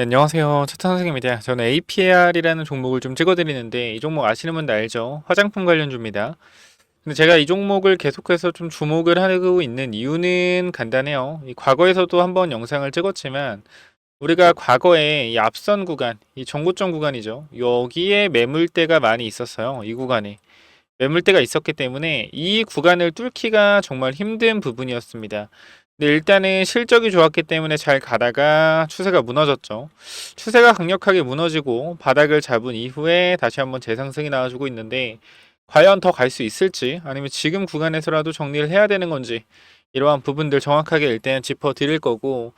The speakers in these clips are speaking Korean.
네, 안녕하세요. 차탄 선생님입니다. 저는 APR이라는 종목을 좀 찍어드리는데 이 종목 아시는 분들 알죠? 화장품 관련주입니다. 근데 제가 이 종목을 계속해서 좀 주목을 하고 있는 이유는 간단해요. 이 과거에서도 한번 영상을 찍었지만 우리가 과거에 이 앞선 구간, 이 정고점 구간이죠. 여기에 매물대가 많이 있었어요. 이 구간에. 매물대가 있었기 때문에 이 구간을 뚫기가 정말 힘든 부분이었습니다. 근데 일단은 실적이 좋았기 때문에 잘 가다가 추세가 무너졌죠. 추세가 강력하게 무너지고 바닥을 잡은 이후에 다시 한번 재상승이 나와주고 있는데 과연 더 갈 수 있을지 아니면 지금 구간에서라도 정리를 해야 되는 건지 이러한 부분들 정확하게 일단 짚어 드릴 거고,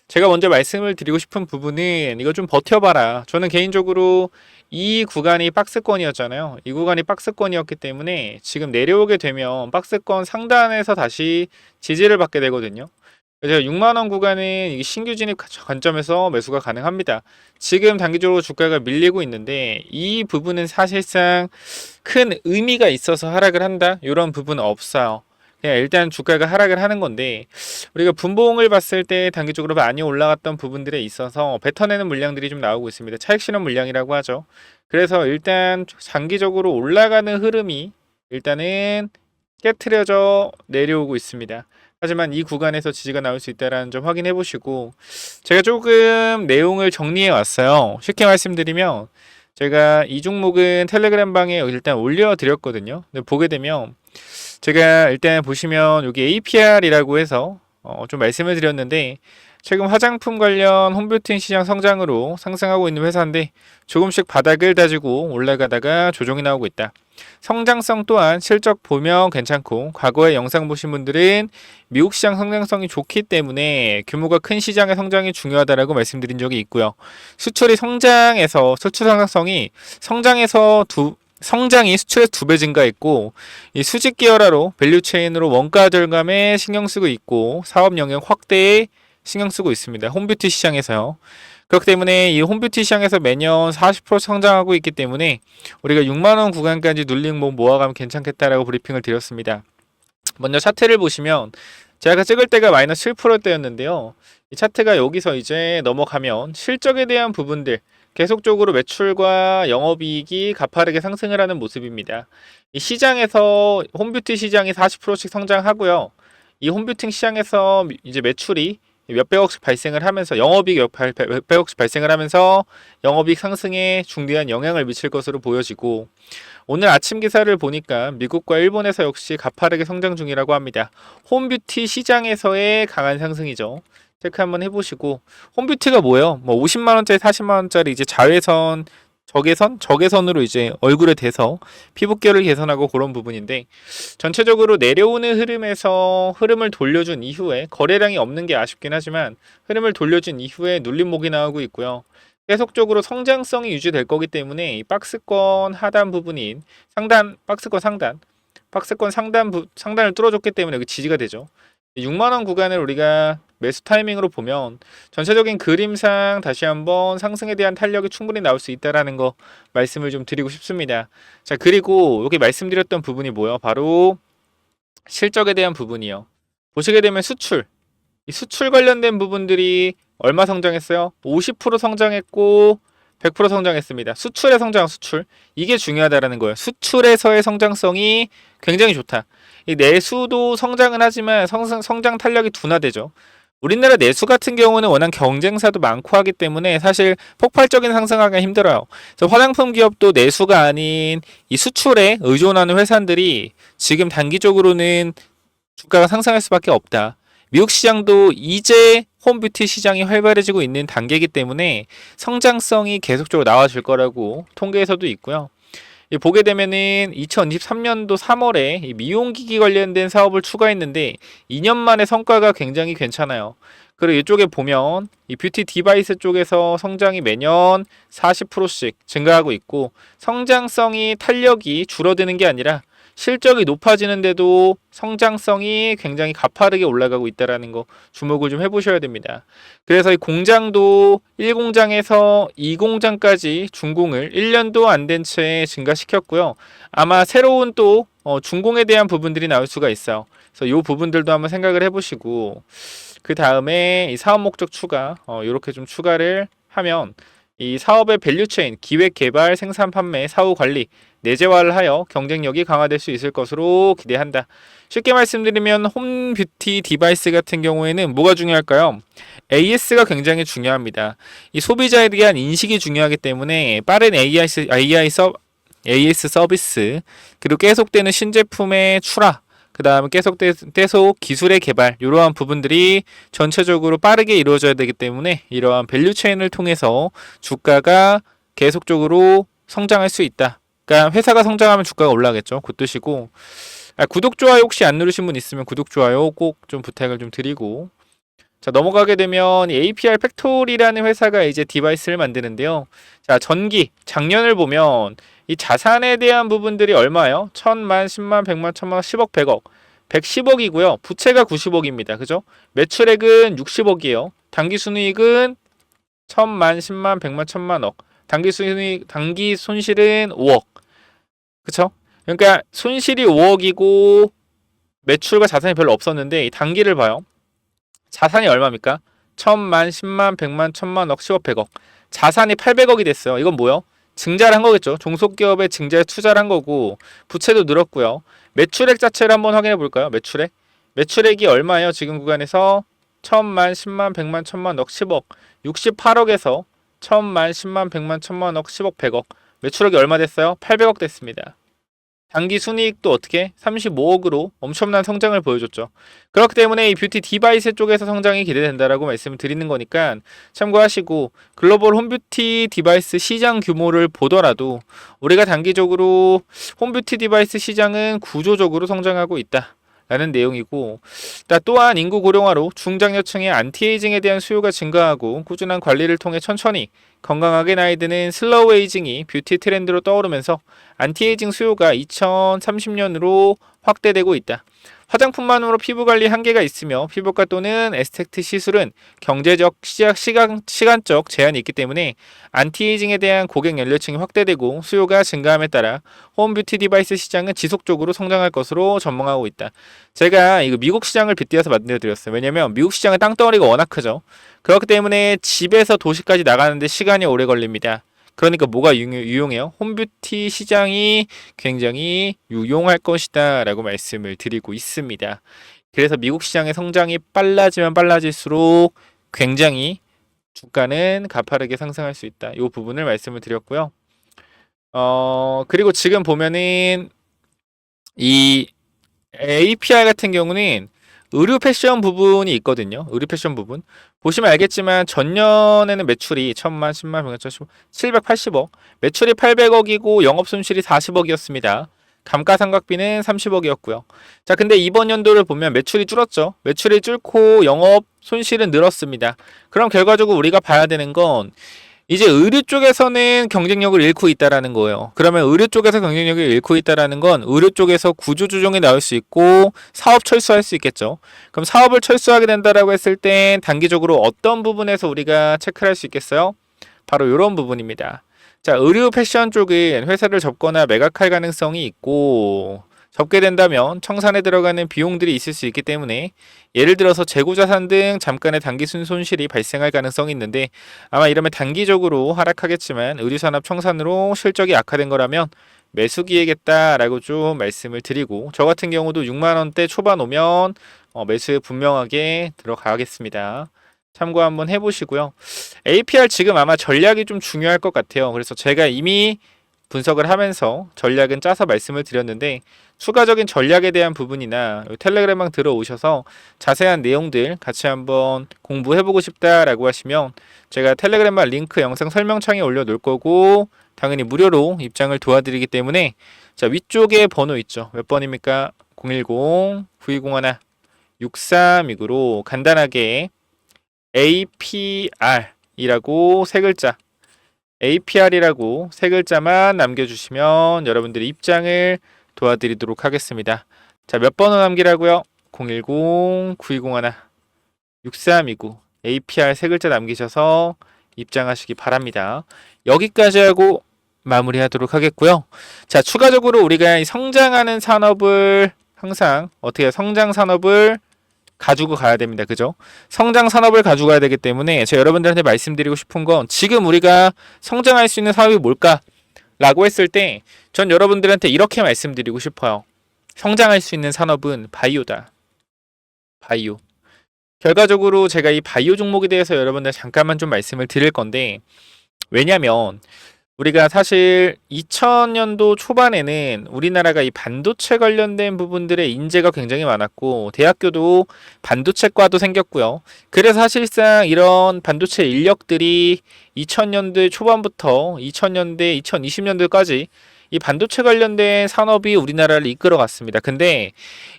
제가 먼저 말씀을 드리고 싶은 부분은 이거 좀 버텨봐라. 저는 개인적으로 이 구간이 박스권이었잖아요. 이 구간이 박스권이었기 때문에 지금 내려오게 되면 박스권 상단에서 다시 지지를 받게 되거든요. 그래서 6만원 구간은 이 신규 진입 관점에서 매수가 가능합니다. 지금 단기적으로 주가가 밀리고 있는데 이 부분은 사실상 큰 의미가 있어서 하락을 한다? 이런 부분은 없어요. 그냥 일단 주가가 하락을 하는 건데, 우리가 분봉을 봤을 때 단기적으로 많이 올라갔던 부분들에 있어서 뱉어내는 물량들이 좀 나오고 있습니다. 차익 실현 물량이라고 하죠. 그래서 일단 장기적으로 올라가는 흐름이 일단은 깨트려져 내려오고 있습니다. 하지만 이 구간에서 지지가 나올 수 있다는 점 확인해 보시고, 제가 조금 내용을 정리해 왔어요. 쉽게 말씀드리면 제가 이 종목은 텔레그램 방에 일단 올려드렸거든요. 근데 보게 되면 제가 일단 보시면 여기 APR이라고 해서 좀 말씀을 드렸는데, 최근 화장품 관련 홈뷰팅 시장 성장으로 상승하고 있는 회사인데 조금씩 바닥을 다지고 올라가다가 조정이 나오고 있다. 성장성 또한 실적 보면 괜찮고, 과거에 영상 보신 분들은 미국 시장 성장성이 좋기 때문에 규모가 큰 시장의 성장이 중요하다라고 말씀드린 적이 있고요. 수출이 성장해서 수출 성장성이 성장이 수출의 2배 증가했고, 이 수직 기어라로 밸류체인으로 원가 절감에 신경 쓰고 있고 사업 영역 확대에 신경 쓰고 있습니다. 홈뷰티 시장에서요. 그렇기 때문에 이 홈뷰티 시장에서 매년 40% 성장하고 있기 때문에 우리가 6만원 구간까지 눌린 몸 모아가면 괜찮겠다라고 브리핑을 드렸습니다. 먼저 차트를 보시면 제가 찍을 때가 마이너스 7%대였는데요. 이 차트가 여기서 이제 넘어가면 실적에 대한 부분들, 계속적으로 매출과 영업이익이 가파르게 상승을 하는 모습입니다. 이 시장에서 홈뷰티 시장이 40%씩 성장하고요. 이 홈뷰팅 시장에서 이제 매출이 몇백억씩 발생을 하면서 영업이익 몇백억씩 발생을 하면서 영업이익 상승에 중대한 영향을 미칠 것으로 보여지고, 오늘 아침 기사를 보니까 미국과 일본에서 역시 가파르게 성장 중이라고 합니다. 홈뷰티 시장에서의 강한 상승이죠. 체크 한번 해보시고, 홈뷰티가 뭐예요? 뭐 50만원짜리 40만원짜리 이제 자외선 적외선으로 이제 얼굴에 대서 피부결을 개선하고 그런 부분인데, 전체적으로 내려오는 흐름에서 흐름을 돌려준 이후에 거래량이 없는 게 아쉽긴 하지만 흐름을 돌려준 이후에 눌림목이 나오고 있고요. 계속적으로 성장성이 유지될 거기 때문에 이 박스권 하단 부분인 박스권 상단을 뚫어줬기 때문에 여기 지지가 되죠. 6만원 구간을 우리가 매수 타이밍으로 보면 전체적인 그림상 다시 한번 상승에 대한 탄력이 충분히 나올 수 있다라는 거 말씀을 좀 드리고 싶습니다. 자, 그리고 여기 말씀드렸던 부분이 뭐예요? 바로 실적에 대한 부분이요. 보시게 되면 이 수출 관련된 부분들이 얼마 성장했어요? 50% 성장했고 100% 성장했습니다. 수출의 성장, 이게 중요하다라는 거예요. 수출에서의 성장성이 굉장히 좋다. 이 내수도 성장은 하지만 성장 탄력이 둔화되죠. 우리나라 내수 같은 경우는 워낙 경쟁사도 많고 하기 때문에 사실 폭발적인 상승하기가 힘들어요. 그래서 화장품 기업도 내수가 아닌 이 수출에 의존하는 회사들이 지금 단기적으로는 주가가 상승할 수밖에 없다. 미국 시장도 이제 홈뷰티 시장이 활발해지고 있는 단계이기 때문에 성장성이 계속적으로 나와줄 거라고 통계에서도 있고요. 보게 되면은 2023년도 3월에 미용기기 관련된 사업을 추가했는데 2년 만에 성과가 굉장히 괜찮아요. 그리고 이쪽에 보면 이 뷰티 디바이스 쪽에서 성장이 매년 40%씩 증가하고 있고, 성장성이 탄력이 줄어드는 게 아니라 실적이 높아지는데도 성장성이 굉장히 가파르게 올라가고 있다는 거 주목을 좀 해보셔야 됩니다. 그래서 이 공장도 1공장에서 2공장까지 준공을 1년도 안 된 채 증가시켰고요. 아마 새로운 또 준공에 대한 부분들이 나올 수가 있어요. 그래서 이 부분들도 한번 생각을 해보시고, 그 다음에 이 사업 목적 추가 이렇게 좀 추가를 하면 이 사업의 밸류체인, 기획, 개발, 생산, 판매, 사후 관리, 내재화를 하여 경쟁력이 강화될 수 있을 것으로 기대한다. 쉽게 말씀드리면 홈 뷰티 디바이스 같은 경우에는 뭐가 중요할까요? AS가 굉장히 중요합니다. 이 소비자에 대한 인식이 중요하기 때문에 빠른 AS 서비스, 그리고 계속되는 신제품의 출하, 그 다음에 계속 기술의 개발, 이러한 부분들이 전체적으로 빠르게 이루어져야 되기 때문에 이러한 밸류 체인을 통해서 주가가 계속적으로 성장할 수 있다. 그러니까 회사가 성장하면 주가가 올라가겠죠. 그 뜻이고, 구독, 좋아요 혹시 안 누르신 분 있으면 구독, 좋아요 꼭 좀 부탁을 좀 드리고, 자, 넘어가게 되면 이 APR 팩토리라는 회사가 이제 디바이스를 만드는데요. 자, 작년을 보면 이 자산에 대한 부분들이 얼마예요? 1000만, 10만, 100만, 1000만, 10억, 100억. 110억이고요. 부채가 90억입니다. 그죠? 매출액은 60억이에요. 당기 순이익은 1000만, 10만, 100만, 1000만억. 당기 손실은 5억. 그쵸? 그러니까 손실이 5억이고 매출과 자산이 별로 없었는데 이 단기를 봐요. 자산이 얼마입니까? 1000만, 10만, 100만, 1000만억, 10억, 100억. 자산이 800억이 됐어요. 이건 뭐요? 증자를 한 거겠죠. 종속기업의 증자에 투자를 한 거고 부채도 늘었고요. 매출액 자체를 한번 확인해 볼까요? 매출액이 얼마예요? 지금 구간에서 1000만, 10만, 100만, 1000만억, 10억. 68억에서 1000만, 10만, 100만, 1000만억, 10억, 100억. 매출액이 얼마 됐어요? 800억 됐습니다. 단기 순이익도 어떻게 35억으로 엄청난 성장을 보여줬죠. 그렇기 때문에 이 뷰티 디바이스 쪽에서 성장이 기대된다라고 말씀을 드리는 거니까 참고하시고, 글로벌 홈뷰티 디바이스 시장 규모를 보더라도 우리가 단기적으로 홈뷰티 디바이스 시장은 구조적으로 성장하고 있다 라는 내용이고, 또한 인구 고령화로 중장년층의 안티에이징에 대한 수요가 증가하고 꾸준한 관리를 통해 천천히 건강하게 나이 드는 슬로우 에이징이 뷰티 트렌드로 떠오르면서 안티에이징 수요가 2030년으로 확대되고 있다. 화장품만으로 피부 관리 한계가 있으며 피부과 또는 에스테틱 시술은 경제적, 시간적 제한이 있기 때문에 안티에이징에 대한 고객 연령층이 확대되고 수요가 증가함에 따라 홈뷰티 디바이스 시장은 지속적으로 성장할 것으로 전망하고 있다. 제가 이거 미국 시장을 빗대어서 만들어드렸어요. 왜냐면 미국 시장의 땅덩어리가 워낙 크죠. 그렇기 때문에 집에서 도시까지 나가는데 시간이 오래 걸립니다. 그러니까 뭐가 유용해요? 홈뷰티 시장이 굉장히 유용할 것이다 라고 말씀을 드리고 있습니다. 그래서 미국 시장의 성장이 빨라지면 빨라질수록 굉장히 주가는 가파르게 상승할 수 있다. 이 부분을 말씀을 드렸고요. 그리고 지금 보면은 이 APR 같은 경우는 의류 패션 부분이 있거든요. 의류 패션 부분. 보시면 알겠지만 전년에는 매출이 1000만, 10만, 100만, 10만, 780억. 매출이 800억이고 영업 손실이 40억이었습니다. 감가상각비는 30억이었고요. 자, 근데 이번 연도를 보면 매출이 줄었죠. 매출이 줄고 영업 손실은 늘었습니다. 그럼 결과적으로 우리가 봐야 되는 건 이제 의류 쪽에서는 경쟁력을 잃고 있다라는 거예요. 그러면 의류 쪽에서 경쟁력을 잃고 있다라는 건 의류 쪽에서 구조조정이 나올 수 있고 사업 철수할 수 있겠죠. 그럼 사업을 철수하게 된다라고 했을 땐 단기적으로 어떤 부분에서 우리가 체크를 할 수 있겠어요? 바로 이런 부분입니다. 자, 의류 패션 쪽은 회사를 접거나 매각할 가능성이 있고 접게 된다면 청산에 들어가는 비용들이 있을 수 있기 때문에 예를 들어서 재고자산 등 잠깐의 단기 손실이 발생할 가능성이 있는데 아마 이러면 단기적으로 하락하겠지만 의류산업 청산으로 실적이 악화된 거라면 매수기회겠다라고 좀 말씀을 드리고, 저 같은 경우도 6만원대 초반 오면 매수 분명하게 들어가겠습니다. 참고 한번 해보시고요. APR 지금 아마 전략이 좀 중요할 것 같아요. 그래서 제가 이미 분석을 하면서 전략은 짜서 말씀을 드렸는데 추가적인 전략에 대한 부분이나 텔레그램방 들어오셔서 자세한 내용들 같이 한번 공부해보고 싶다라고 하시면 제가 텔레그램방 링크 영상 설명창에 올려놓을 거고 당연히 무료로 입장을 도와드리기 때문에, 자, 위쪽에 번호 있죠. 몇 번입니까? 010-9201-6329로 간단하게 APR이라고 세 글자, APR이라고 세 글자만 남겨주시면 여러분들의 입장을 도와드리도록 하겠습니다. 자, 몇 번호 남기라고요? 010-9201-6329 APR 세 글자 남기셔서 입장하시기 바랍니다. 여기까지 하고 마무리하도록 하겠고요. 자, 추가적으로 우리가 이 성장하는 산업을 항상 어떻게 성장 산업을 가지고 가야 됩니다. 그죠? 성장 산업을 가지고 가야 되기 때문에 제가 여러분들한테 말씀드리고 싶은 건 지금 우리가 성장할 수 있는 사업이 뭘까? 라고 했을 때 전 여러분들한테 이렇게 말씀드리고 싶어요. 성장할 수 있는 산업은 바이오다. 바이오. 결과적으로 제가 이 바이오 종목에 대해서 여러분들 잠깐만 좀 말씀을 드릴 건데 왜냐면 우리가 사실 2000년도 초반에는 우리나라가 이 반도체 관련된 부분들의 인재가 굉장히 많았고 대학교도 반도체과도 생겼고요. 그래서 사실상 이런 반도체 인력들이 2000년대 초반부터 2000년대, 2020년대까지 이 반도체 관련된 산업이 우리나라를 이끌어 갔습니다. 근데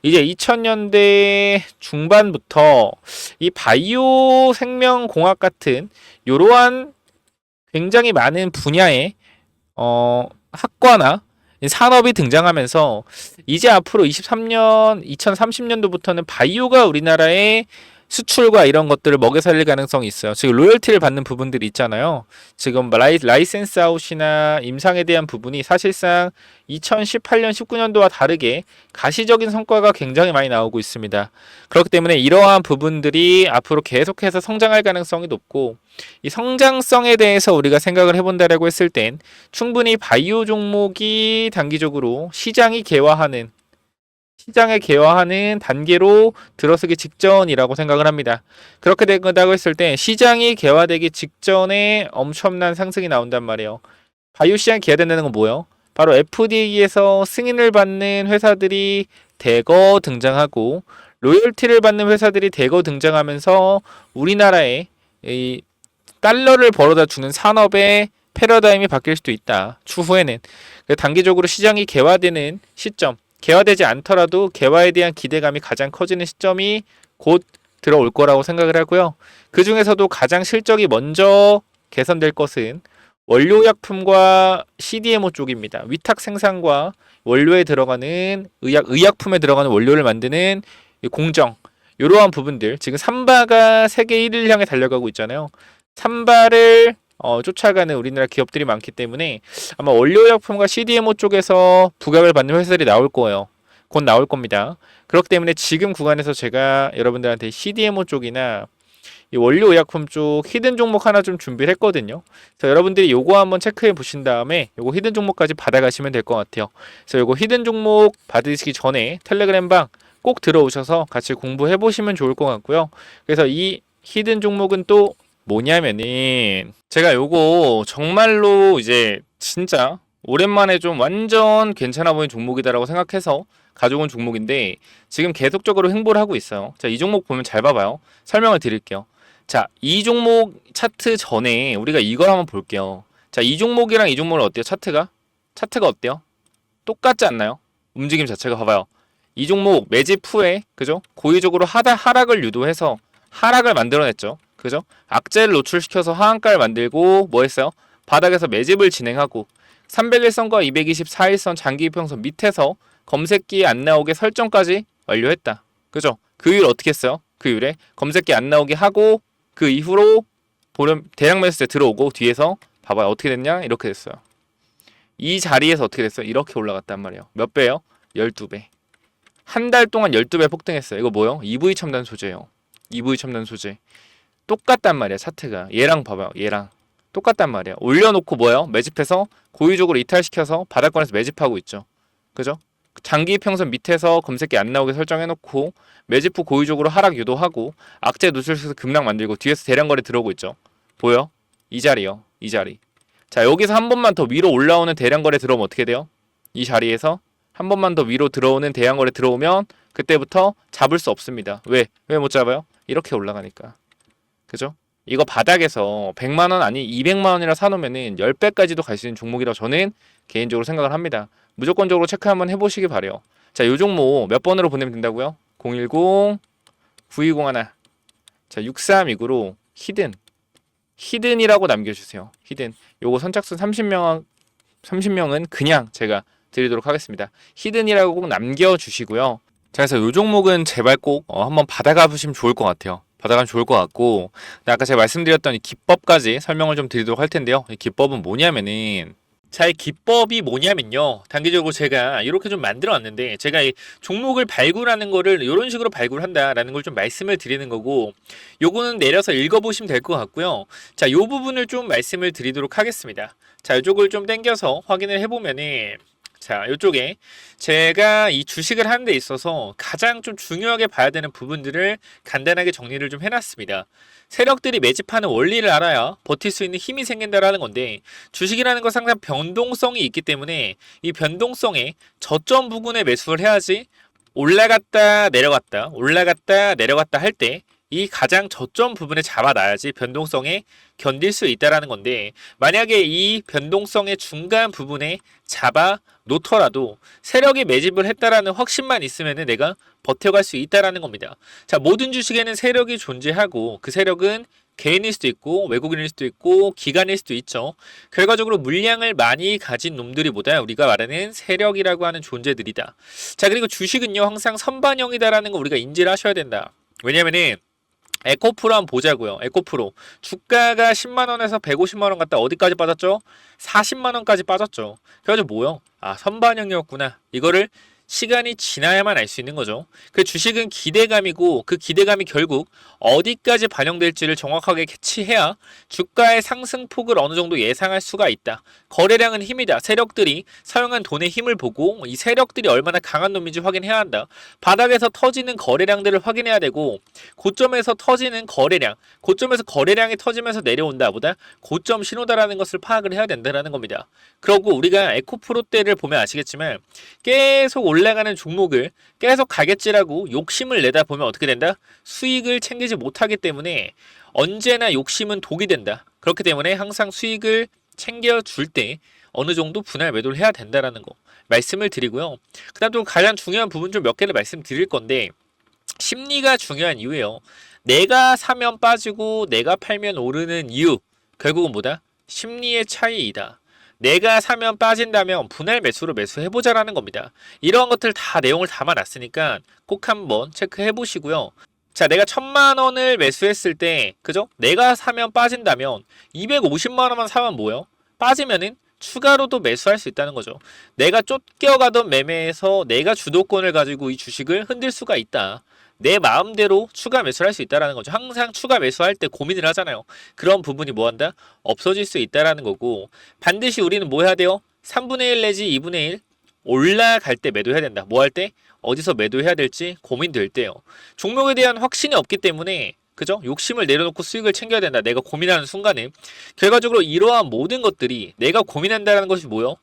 이제 2000년대 중반부터 이 바이오 생명공학 같은 이러한 굉장히 많은 분야의 학과나 산업이 등장하면서 이제 앞으로 23년, 2030년도부터는 바이오가 우리나라의 수출과 이런 것들을 먹여 살릴 가능성이 있어요. 지금 로열티를 받는 부분들이 있잖아요. 지금 라이센스 아웃이나 임상에 대한 부분이 사실상 2018년, 19년도와 다르게 가시적인 성과가 굉장히 많이 나오고 있습니다. 그렇기 때문에 이러한 부분들이 앞으로 계속해서 성장할 가능성이 높고 이 성장성에 대해서 우리가 생각을 해본다라고 했을 땐 충분히 바이오 종목이 단기적으로 시장에 개화하는 단계로 들어서기 직전이라고 생각을 합니다. 그렇게 된다고 했을 때 시장이 개화되기 직전에 엄청난 상승이 나온단 말이에요. 바이오 시장이 개화된다는 건 뭐예요? 바로 FDA에서 승인을 받는 회사들이 대거 등장하고 로열티를 받는 회사들이 대거 등장하면서 우리나라에 이 달러를 벌어다 주는 산업의 패러다임이 바뀔 수도 있다. 추후에는 단기적으로 시장이 개화되는 시점, 개화되지 않더라도 개화에 대한 기대감이 가장 커지는 시점이 곧 들어올 거라고 생각을 하고요. 그 중에서도 가장 실적이 먼저 개선될 것은 원료약품과 CDMO 쪽입니다. 위탁 생산과 원료에 들어가는 의약품에 들어가는 원료를 만드는 공정, 이러한 부분들, 지금 삼바가 세계 1위를 향해 달려가고 있잖아요. 삼바를 쫓아가는 우리나라 기업들이 많기 때문에 아마 원료약품과 CDMO 쪽에서 부각을 받는 회사들이 나올 거예요. 곧 나올 겁니다. 그렇기 때문에 지금 구간에서 제가 여러분들한테 CDMO 쪽이나 이 원료의약품 쪽 히든 종목 하나 좀 준비를 했거든요. 그래서 여러분들이 요거 한번 체크해 보신 다음에 요거 히든 종목까지 받아가시면 될 것 같아요. 그래서 요거 히든 종목 받으시기 전에 텔레그램 방 꼭 들어오셔서 같이 공부해 보시면 좋을 것 같고요. 그래서 이 히든 종목은 또 뭐냐면은 제가 요거 정말로 이제 진짜 오랜만에 좀 완전 괜찮아 보이는 종목이다라고 생각해서 가져온 종목인데 지금 계속적으로 횡보를 하고 있어요. 자, 이 종목 보면 잘 봐봐요. 설명을 드릴게요. 자, 이 종목 차트 전에 우리가 이걸 한번 볼게요. 자, 이 종목이랑 이 종목은 어때요? 차트가 어때요? 똑같지 않나요? 움직임 자체가 봐봐요. 이 종목 매집 후에 그죠? 고의적으로 하락을 유도해서 하락을 만들어냈죠. 그죠? 악재를 노출시켜서 하한가를 만들고 뭐 했어요? 바닥에서 매집을 진행하고 301선과 224일선 장기 이평선 밑에서 검색기에 안 나오게 설정까지 완료했다. 그죠? 그 이후에 어떻게 했어요? 그 이후에 검색기 안 나오게 하고 그 이후로 보름 대량 매수세 들어오고 뒤에서 봐봐요. 어떻게 됐냐? 이렇게 됐어요. 이 자리에서 어떻게 됐어요? 이렇게 올라갔단 말이에요. 몇 배요? 12배. 한 달 동안 12배 폭등했어요. 이거 뭐요? EV 첨단 소재예요. EV 첨단 소재. 똑같단 말이야, 차트가. 얘랑 봐봐요. 얘랑 똑같단 말이야. 올려놓고 뭐예요? 매집해서 고의적으로 이탈시켜서 바닥권에서 매집하고 있죠. 그죠? 장기 평선 밑에서 검색기 안 나오게 설정해놓고 매집 후 고의적으로 하락 유도하고 악재 노출시켜서 급락 만들고 뒤에서 대량 거래 들어오고 있죠. 보여? 이 자리요. 이 자리. 자, 여기서 한 번만 더 위로 올라오는 대량 거래 들어오면 어떻게 돼요? 이 자리에서 한 번만 더 위로 들어오는 대량 거래 들어오면 그때부터 잡을 수 없습니다. 왜? 왜 못 잡아요? 이렇게 올라가니까. 그죠? 이거 바닥에서 100만원 아니 200만원이라 사놓으면은 10배까지도 갈 수 있는 종목이라고 저는 개인적으로 생각을 합니다. 무조건적으로 체크 한번 해보시기 바래요. 자, 요 종목 몇 번으로 보내면 된다고요? 010-9201. 자, 6329로 히든이라고 남겨주세요. 히든. 요거 선착순 30명은 그냥 제가 드리도록 하겠습니다. 히든이라고 꼭 남겨주시고요. 자, 그래서 요 종목은 제발 꼭 한번 받아가 보시면 좋을 것 같아요. 받아가면 좋을 것 같고, 아까 제가 말씀드렸던 이 기법까지 설명을 좀 드리도록 할 텐데요. 이 기법은 뭐냐면은 자, 이 기법이 뭐냐면요. 단기적으로 제가 이렇게 좀 만들어 왔는데, 제가 이 종목을 발굴하는 거를 이런 식으로 발굴한다라는 걸 좀 말씀을 드리는 거고, 요거는 내려서 읽어보시면 될 것 같고요. 자, 요 부분을 좀 말씀을 드리도록 하겠습니다. 자, 이쪽을 좀 당겨서 확인을 해보면은, 자, 이쪽에 제가 이 주식을 하는 데 있어서 가장 좀 중요하게 봐야 되는 부분들을 간단하게 정리를 좀 해놨습니다. 세력들이 매집하는 원리를 알아야 버틸 수 있는 힘이 생긴다라는 건데, 주식이라는 것은 항상 변동성이 있기 때문에 이 변동성에 저점 부근에 매수를 해야지 올라갔다 내려갔다 올라갔다 내려갔다 할 때 이 가장 저점 부분에 잡아놔야지 변동성에 견딜 수 있다라는 건데, 만약에 이 변동성의 중간 부분에 잡아 놓더라도 세력이 매집을 했다라는 확신만 있으면 내가 버텨갈 수 있다라는 겁니다. 자, 모든 주식에는 세력이 존재하고 그 세력은 개인일 수도 있고 외국인일 수도 있고 기관일 수도 있죠. 결과적으로 물량을 많이 가진 놈들이보다 우리가 말하는 세력이라고 하는 존재들이다. 자, 그리고 주식은요 항상 선반영이다라는 거 우리가 인지를 하셔야 된다. 왜냐면은 에코프로 한번 보자고요. 에코프로 주가가 10만원에서 150만원 갔다 어디까지 빠졌죠? 40만원까지 빠졌죠. 그래가지고 뭐요? 아, 선반영이었구나. 이거를 시간이 지나야만 알 수 있는 거죠. 그 주식은 기대감이고 그 기대감이 결국 어디까지 반영될지를 정확하게 캐치해야 주가의 상승폭을 어느 정도 예상할 수가 있다. 거래량은 힘이다. 세력들이 사용한 돈의 힘을 보고 이 세력들이 얼마나 강한 놈인지 확인해야 한다. 바닥에서 터지는 거래량들을 확인해야 되고, 고점에서 터지는 거래량, 고점에서 거래량이 터지면서 내려온다 보다 고점 신호다라는 것을 파악을 해야 된다는 겁니다. 그리고 우리가 에코프로 때를 보면 아시겠지만 계속 올라가는 종목을 계속 가겠지라고 욕심을 내다 보면 어떻게 된다? 수익을 챙기지 못하기 때문에 언제나 욕심은 독이 된다. 그렇기 때문에 항상 수익을 챙겨줄 때 어느 정도 분할 매도를 해야 된다라는 거 말씀을 드리고요. 그 다음 또 가장 중요한 부분 좀 몇 개를 말씀드릴 건데, 심리가 중요한 이유예요. 내가 사면 빠지고 내가 팔면 오르는 이유, 결국은 뭐다? 심리의 차이이다. 내가 사면 빠진다면 분할 매수로 매수해보자라는 겁니다. 이러한 것들 다 내용을 담아놨으니까 꼭 한번 체크해 보시고요. 자, 내가 1000만원을 매수했을 때, 그죠? 내가 사면 빠진다면 250만원만 사면 뭐요? 빠지면은 추가로도 매수할 수 있다는 거죠. 내가 쫓겨가던 매매에서 내가 주도권을 가지고 이 주식을 흔들 수가 있다. 내 마음대로 추가 매수를 할 수 있다는 거죠. 항상 추가 매수할 때 고민을 하잖아요. 그런 부분이 뭐 한다? 없어질 수 있다는 거고, 반드시 우리는 뭐 해야 돼요? 3분의 1 내지 2분의 1 올라갈 때 매도해야 된다. 뭐 할 때? 어디서 매도해야 될지 고민될 때요. 종목에 대한 확신이 없기 때문에, 그죠? 욕심을 내려놓고 수익을 챙겨야 된다. 내가 고민하는 순간에 결과적으로 이러한 모든 것들이 내가 고민한다는 것이 뭐요?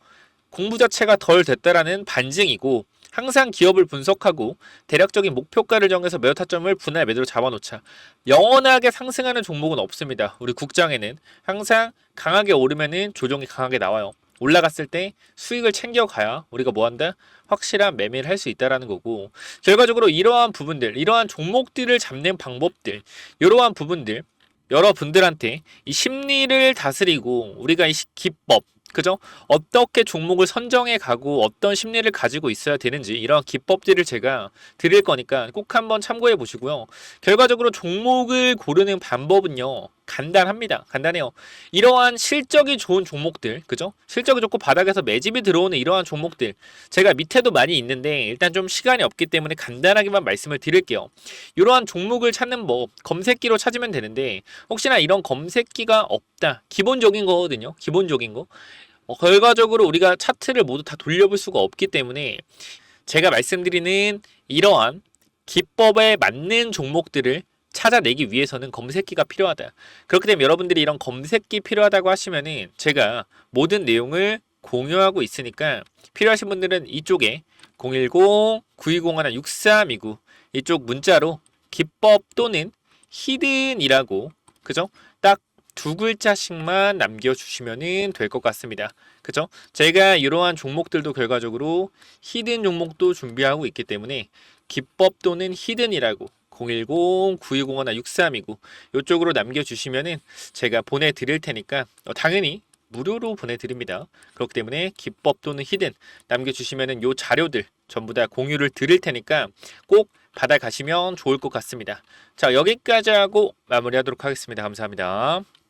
공부 자체가 덜 됐다라는 반증이고, 항상 기업을 분석하고 대략적인 목표가를 정해서 매도 타점을 분할 매도로 잡아놓자. 영원하게 상승하는 종목은 없습니다. 우리 국장에는 항상 강하게 오르면은 조정이 강하게 나와요. 올라갔을 때 수익을 챙겨가야 우리가 뭐한다? 확실한 매매를 할 수 있다라는 거고, 결과적으로 이러한 부분들, 이러한 종목들을 잡는 방법들, 이러한 부분들 여러분들한테 이 심리를 다스리고 우리가 이 기법, 그죠? 어떻게 종목을 선정해 가고 어떤 심리를 가지고 있어야 되는지 이런 기법들을 제가 드릴 거니까 꼭 한번 참고해 보시고요. 결과적으로 종목을 고르는 방법은요, 간단합니다. 간단해요. 이러한 실적이 좋은 종목들, 그죠? 실적이 좋고 바닥에서 매집이 들어오는 이러한 종목들, 제가 밑에도 많이 있는데 일단 좀 시간이 없기 때문에 간단하게만 말씀을 드릴게요. 이러한 종목을 찾는 법, 검색기로 찾으면 되는데, 혹시나 이런 검색기가 없다, 기본적인 거거든요. 기본적인 거. 결과적으로 우리가 차트를 모두 다 돌려볼 수가 없기 때문에 제가 말씀드리는 이러한 기법에 맞는 종목들을 찾아내기 위해서는 검색기가 필요하다. 그렇기 때문에 여러분들이 이런 검색기 필요하다고 하시면은 제가 모든 내용을 공유하고 있으니까 필요하신 분들은 이쪽에 010-9201-6329 이쪽 문자로 기법 또는 히든이라고, 그죠? 딱 두 글자씩만 남겨주시면 될 것 같습니다. 그죠? 제가 이러한 종목들도 결과적으로 히든 종목도 준비하고 있기 때문에 기법 또는 히든이라고 010-9201-6329 이쪽으로 남겨주시면은 제가 보내드릴 테니까 당연히 무료로 보내드립니다. 그렇기 때문에 기법 또는 히든 남겨주시면은 요 자료들 전부 다 공유를 드릴 테니까 꼭 받아가시면 좋을 것 같습니다. 자, 여기까지 하고 마무리하도록 하겠습니다. 감사합니다.